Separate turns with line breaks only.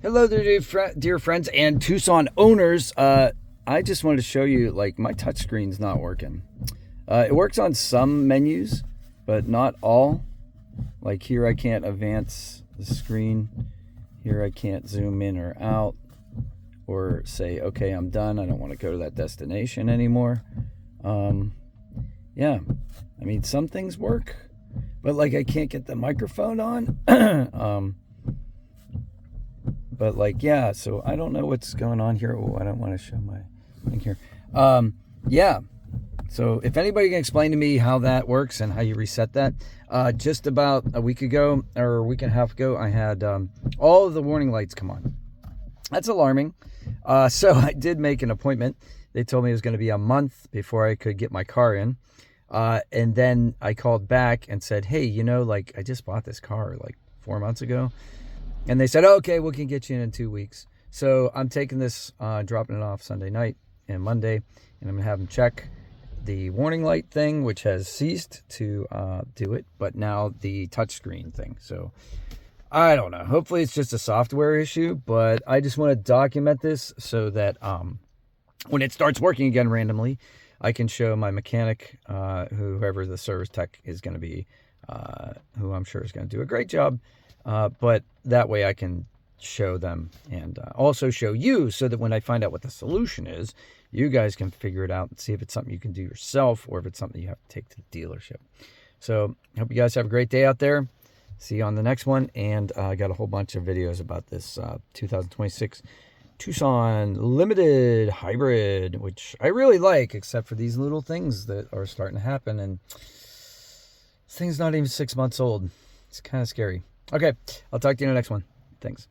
Hello there, dear friends and Tucson owners. I just wanted to show you, like, my touchscreen's not working. It works on some menus, but not all. Like here, I can't advance the screen. Here, I can't zoom in or out or say, okay, I'm done. I don't want to go to that destination anymore. Yeah, I mean, some things work, but like I can't get the microphone on. But like, yeah, so I don't know what's going on here. Oh, I don't want to show my thing here. Yeah, so if anybody can explain to me how that works and how you reset that. Just about a week ago or a week and a half ago, I had all of the warning lights come on. That's alarming. So I did make an appointment. They told me it was going to be a month before I could get my car in. And then I called back and said, hey, like I just bought this car like 4 months ago. And they said, okay, we can get you in 2 weeks. So I'm taking this, dropping it off Sunday night and Monday, and I'm going to have them check the warning light thing, which has ceased to do it, but now the touchscreen thing. So I don't know. Hopefully it's just a software issue, but I just want to document this so that when it starts working again randomly, I can show my mechanic, whoever the service tech is going to be, who I'm sure is going to do a great job. But that way I can show them and also show you so that when I find out what the solution is, you guys can figure it out and see if it's something you can do yourself or if it's something you have to take to the dealership. So I hope you guys have a great day out there. See you on the next one. And I got a whole bunch of videos about this 2026 Tucson Limited Hybrid, which I really like, except for these little things that are starting to happen. And this thing's not even 6 months old. It's kind of scary. Okay, I'll talk to you in the next one. Thanks.